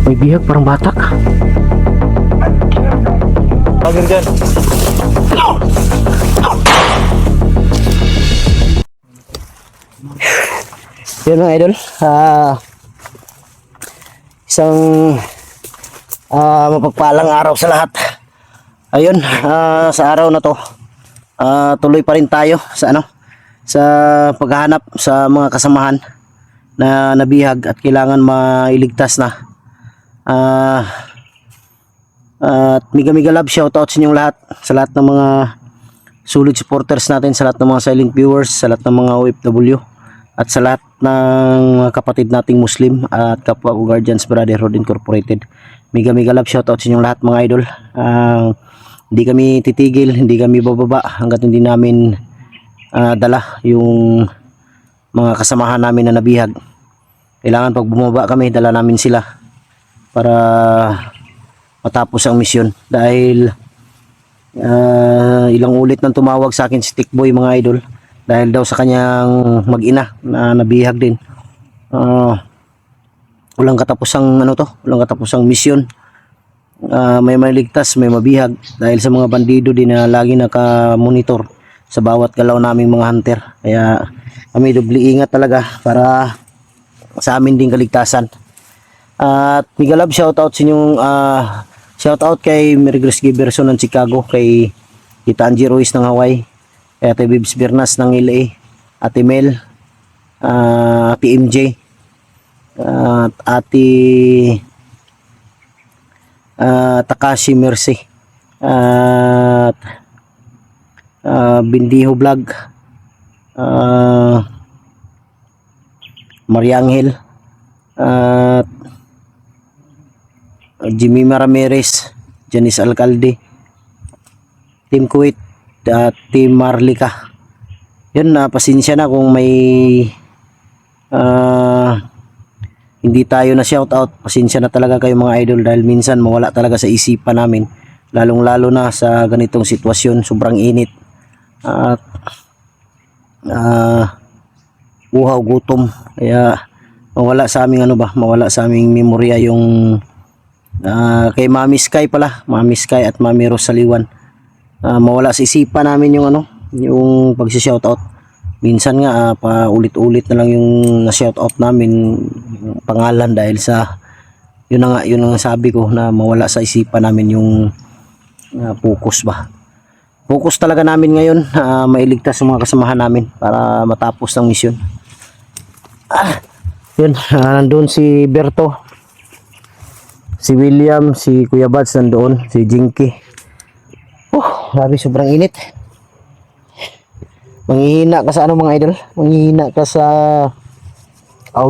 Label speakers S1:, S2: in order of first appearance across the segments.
S1: May bihag parang bata.
S2: Pagin dyan.
S1: Yun mga idol, isang mapagpalang araw sa lahat. Ayun, sa araw na to, tuloy pa rin tayo sa sa paghahanap sa mga kasamahan na nabihag at kailangan mailigtas na. At mega love shoutout sa inyong lahat, sa lahat ng mga solid supporters natin, sa lahat ng mga silent viewers, sa lahat ng mga OFW, at sa lahat ng kapatid nating Muslim at kapwa Guardians Brotherhood Incorporated. Mega love shoutout sa inyong lahat mga idol. Hindi kami titigil, hindi kami bababa hanggat hindi namin dala yung mga kasamahan namin na nabihag. Kailangan pag bumaba kami, dala namin sila para matapos ang misyon. Dahil ilang ulit nang tumawag sa akin si Tikboy mga idol, dahil daw sa kanyang mag-ina na nabihag din. Walang katapusang walang katapusang misyon. May maligtas, may mabihag dahil sa mga bandido din na lagi naka-monitor sa bawat galaw naming mga hunter. Kaya kami dubli ingat talaga para sa amin din kaligtasan. At mega love shoutout sa inyong shoutout kay Mary Grace Giberson ng Chicago, kay Tita Angie Ruiz ng Hawaii, kay Ate Bibs Bernas ng LA, Ate Mel, Ate MJ, at Ate Takashi Mercy, at Bindiho Vlog, Maria Angel, at Jimmy Ramirez, Janice Alcalde, Team Kuwait, at Team Marlica. Yun, pasensya na kung may hindi tayo na shoutout. Pasensya na talaga kayo mga idol, dahil minsan mawala talaga sa isipan namin, lalong lalo na sa ganitong sitwasyon, sobrang init at uhaw, gutom. Kaya mawala sa aming mawala sa aming memorya yung kay Mami Sky pala, Mami Sky at Mami Rosaliwan. Mawala sa isipan namin yung yung pagsi-shoutout. Minsan nga paulit-ulit na lang yung na-shoutout namin yung pangalan, dahil sa yun ang sabi ko, na mawala sa isipan namin yung focus ba. Focus talaga namin ngayon, mailigtas yung mga kasamahan namin para matapos ng misyon. Yun, nandun si Berto, si William, si Kuya Bads nandoon, si Jinky. Grabe, sobrang init. Manghihina ka sa mga idol? Manghihina ka sa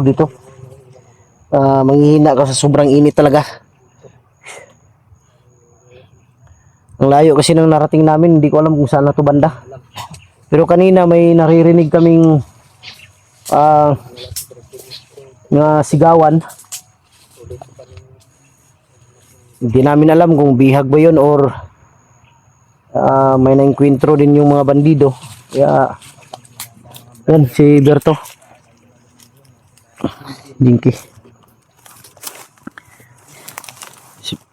S1: dito. Manghihina ka sa sobrang init talaga. Ang layo kasi nang narating namin, hindi ko alam kung saan na to banda. Pero kanina may naririnig kaming nga sigawan. Hindi namin alam kung bihag ba yun or may naengkwentro din yung mga bandido. Kaya yan si Berto, Jinky.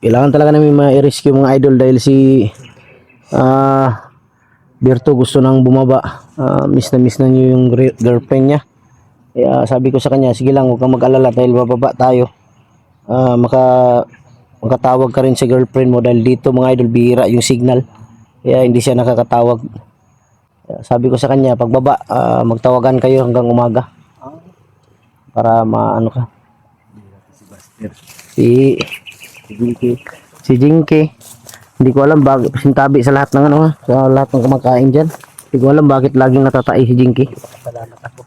S1: Kailangan talaga namin ma-rescue mga idol, dahil si Berto gusto nang bumaba. Miss na niyo yung girlfriend niya. Kaya sabi ko sa kanya, sige lang, huwag kang mag-alala dahil bababa tayo. Makatawag ka rin sa girlfriend mo, dahil dito mga idol bihira yung signal. Kaya hindi siya nakakatawag. Sabi ko sa kanya, pagbaba, magtawagan kayo hanggang umaga. Para maano ka. Si Jinky. Hindi ko alam bakit sintabi sa lahat ng sa lahat ng kumakain diyan. Hindi ko alam bakit laging natatai si Jinky.
S2: Salamat ako.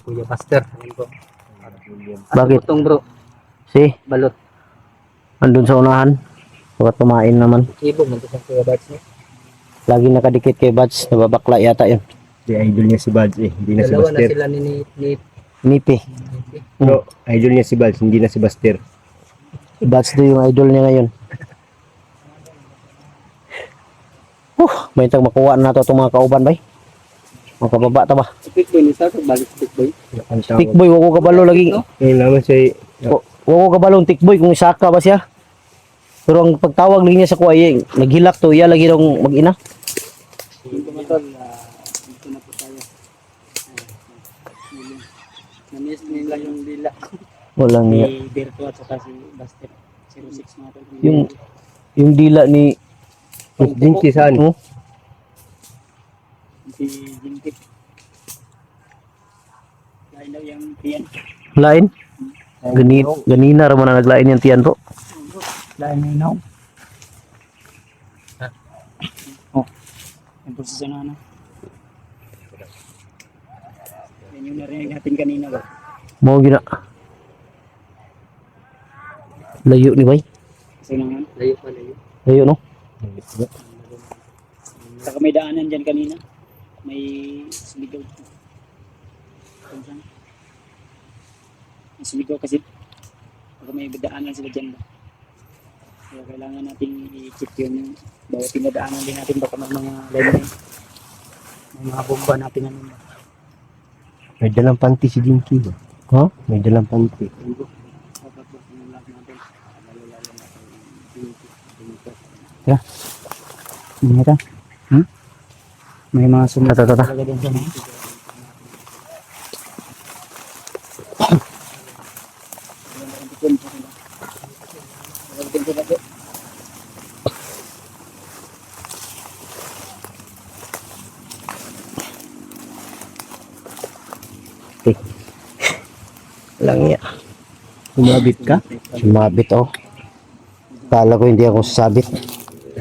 S1: Kuya
S2: Master.
S1: Bakit?
S2: Itong bro.
S1: Si
S2: Balot.
S1: andun sa unahan. Baka tumain naman.
S2: Ibog man sa Kuya Bads niya.
S1: Laging nakadikit kay Bads. Nababakla yata yun.
S3: Si idol niya si Bads hindi na si
S2: Dalawa na
S3: Baster.
S2: sila ni
S1: Nipi.
S3: No, idol niya si Bads, hindi na si Baster.
S1: Bads do yung idol niya ngayon. May tag makuha na to itong mga kauban bay. Makababa ta ba?
S2: Speak boy ni sa balik speak boy.
S3: Ang
S1: Stick boy, wako kabalo lagi.
S3: Ngayon naman siya
S1: Wako kabalong tikboy kung isaka ba siya. Pero ang pagtawag niya sa kuya, naghilak to, iya lagi daw mag-ina.
S2: Dito mo tol, dito na po tayo. Namiss nila yung dila.
S1: Walang iya.
S2: Si Berto at saka si Buster. 06 mga tol.
S1: Yung dila ni
S3: Jinky saan?
S1: oh,
S2: Si Jinky. Lain daw yung tiyan.
S1: lain. Ganina ra man ang naglain yung tiyan po.
S2: Lain na inaw. Oh, yung posisyon na ano. Yan yung narinig natin kanina ba?
S1: Mao gina. Layo ni bay.
S2: Kasi naman, layo pa layo.
S1: Layo no.
S2: Saka may daanan dyan kanina. May sumigaw. May sumigaw kasi baka may daanan sila dyan ba. Kaya kailangan natin i-check yun. Bawat pinadaanan din natin baka may mga line. May mga bomba natin ano ba.
S3: May dalang panty si Jinky ba?
S1: Ha?
S3: May dalang panty.
S2: Tara. Hindi ka? May mga sumunod
S1: Tata.
S2: talaga din sa mga.
S1: Lang iya.
S3: Sumabit ka?
S1: Sumabit oh. Kala ko hindi ako sasabit.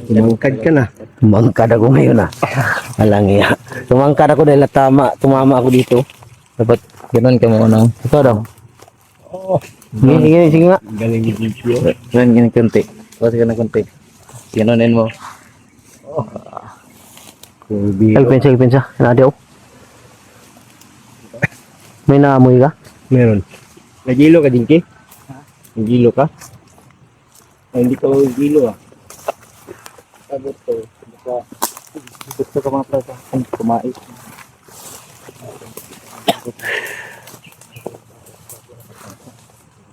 S3: Tumangkad ka na.
S1: Tumangkad ako ngayon ah. Alang iya. Tumangkad ako dahil tumama ako dito. Dapat
S4: Ganon ka mo ano?
S1: ito daw.
S3: Oo.
S1: Sige nga.
S3: Galing ni Jinky.
S4: Ganon ka ng konti. Basta ka ng konti. Ganonin mo.
S1: Alpensa. Nadi oh. May naamoy ka?
S3: Meron. Nagilo ka, Jinky? Nagilo ka? Ay, hindi ka nagilo ah.
S2: Sagot ko. Gusto ko mga prasa. Kumais.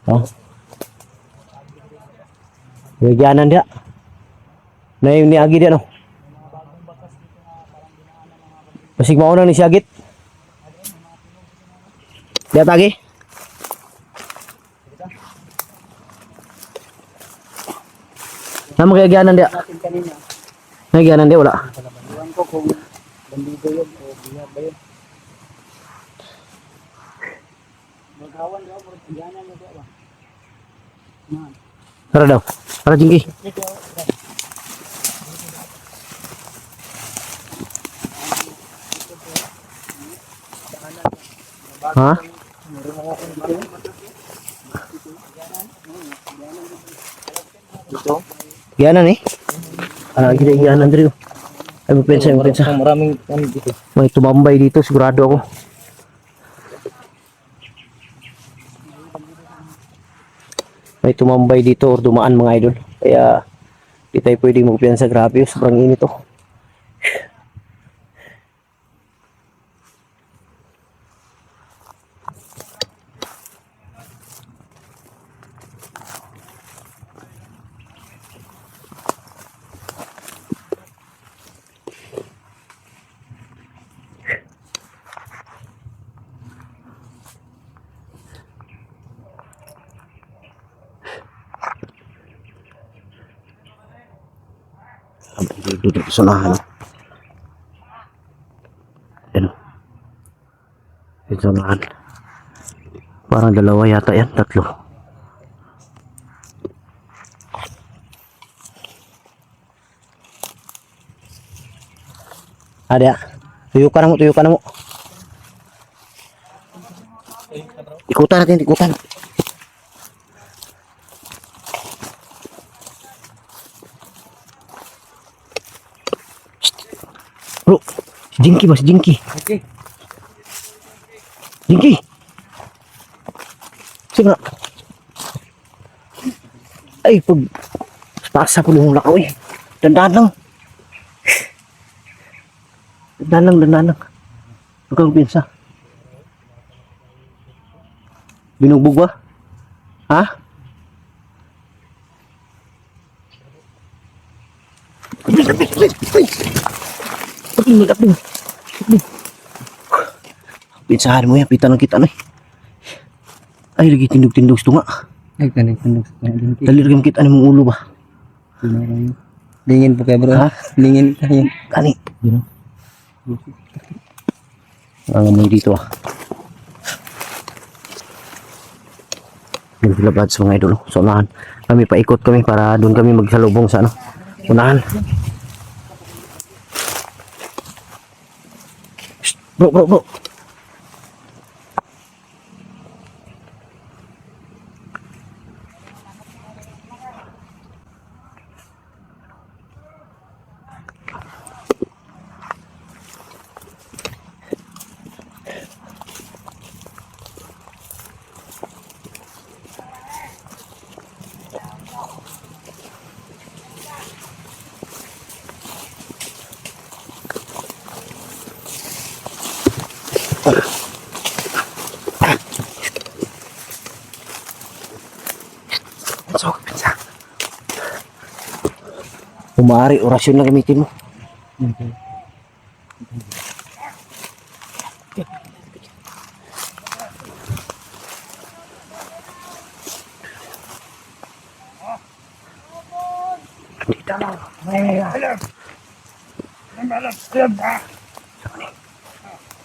S1: Oh. Nagyanan dia. Na yung niagi dia no. Pasig mauna ni Siagit. Dia tagi. Nama kaya dia.
S2: Natin kanina.
S1: Nagyanan dia wala.
S2: Iwan ko kung bandido yun o bihag ba yun. Maghawan daw, maghawan mo ba?
S1: Tara daw. Tara Jingki. Ha?
S2: Ito?
S1: Gianan eh. Gila gianan dito. Ay mapensa.
S4: Maraming ano dito.
S1: May tumambay dito sigurado ako. May tumambay dito or dumaan mga idol. Kaya di tayo pwedeng magpiyansa. Grabe, sobrang init oh. Dito sa unahan. Yan. Dito sa unahan. Parang dalawa yata yan, tatlo. Ada. Tuyukan mo. Ikutan natin. Bro, si Jinky ba?
S2: Okay.
S1: Jinky! Sige nga. Ay, pag pasa ko yung lakaw eh. Dandan lang. Huwag kang pinsa. Binugbog ba? Ha? Pinsahan mo yan, pita ng kita na eh. Ay, lagi tindog-tindog ito nga.
S3: Ay, tandog sa dingki.
S1: Dalirgam kita ng mong ulo ba?
S3: Dingin po kayo bro.
S1: Ha?
S3: Dingin tayo.
S1: Kani. Ang amoy dito ah. Naglablad sa mga idol. So unahan. Kami paikot kami para doon kami magsalubong sa ano. Unahan. Shh, bro. So, pinsa. Kung maaari, orasyon na gamitin mo.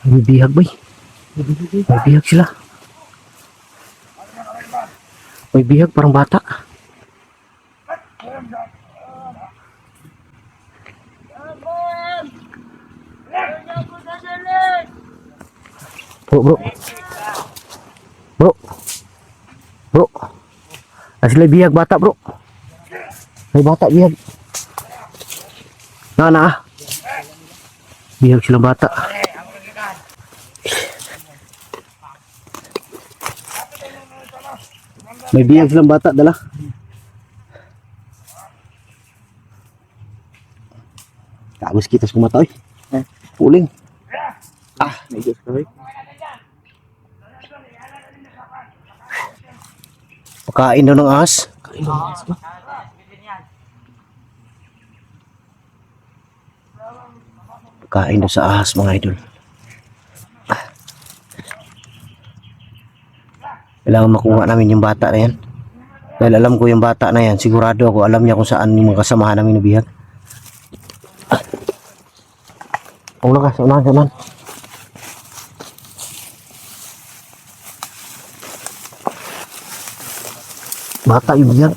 S1: May bihag ba? May bihag sila. May bihag parang bata. Bro. Sila bihag bata bro. May bata bihag. Na. Bihag sila bata. May bihag silang bata dala. Tapos kita sa kumatoy. Puling.
S3: May Diyos ko.
S1: Pakain daw ng ahas. Pakain daw sa ahas mga idol. Kailangan makuha namin yung bata na yan. Dahil alam ko yung bata na yan. Sigurado ako alam niya kung saan yung mga kasamahan namin nabihag. Ulang ka, sa unahan. Bata yung bihag.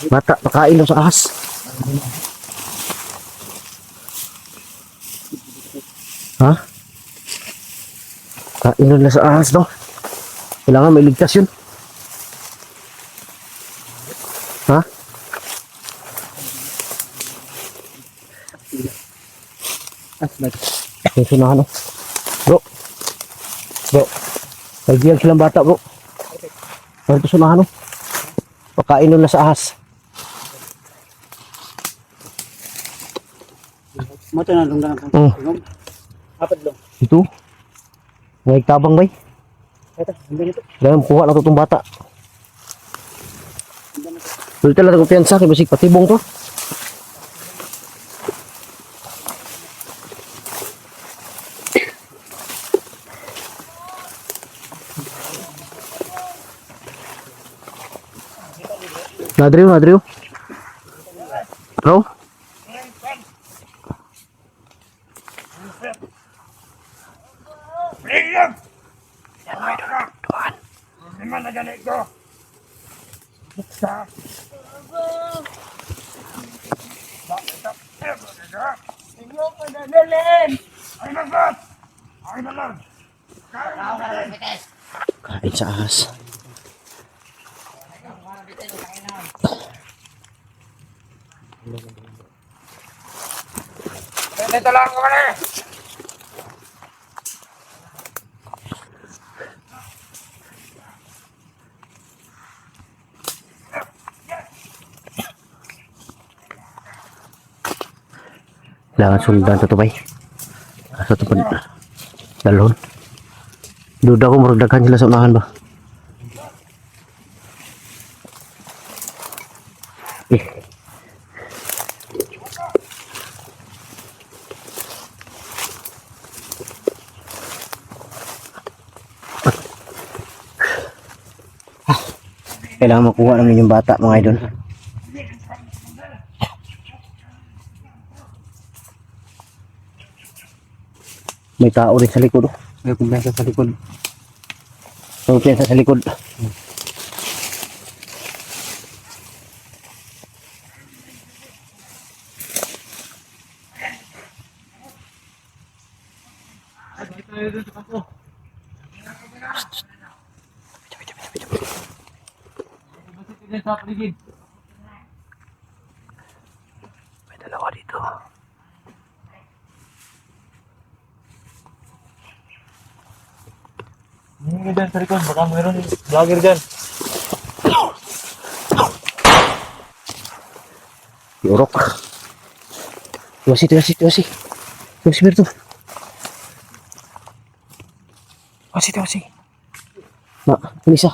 S1: Bata, pakain daw sa ahas. Ha? Kain daw na sa ahas daw. Kailangan may ligtas yun. Ha? Yung sunahan oh. Bro. Nagbiyag silang bata bro. Ano ito sunahan oh. Pakain na sa ahas.
S2: Moto na lunggang ang
S1: Oh.
S2: apat long.
S1: Ito. Ngayon tabang bay.
S2: Ito, hanggang ito.
S1: Dalam kuha na itong bata. Dito talaga kumpiyansa kay basig patibong to. Nadriyo. Bro. Kain sa ahas.
S3: Dito lang ko na.
S1: Kailangan sundan to bay. Asa to pun dalhon. Duda ko muragdagan sila sa unahan ba. Kailangan makuha namin yung bata mga idol. May tao rin sa likod. Oh.
S3: May kumpiyansa sa likod.
S1: May piyansa sa likod. May dalawa dito.
S3: Hindi dyan sa likod. Baka mayroon vlogger dyan.
S1: Yorok. Tuwasi. Tuwasi Berto. Tuwasi. Ma, Melissa.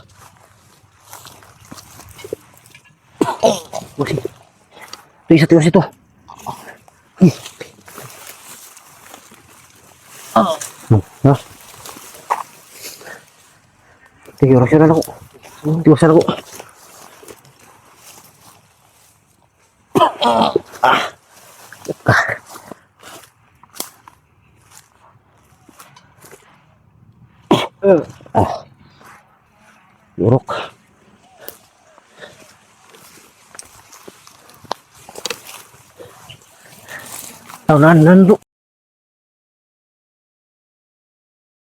S1: Tuwasi to. Ha? Tiyorosyon ako. Tiyosan ako. Yorok. Nando.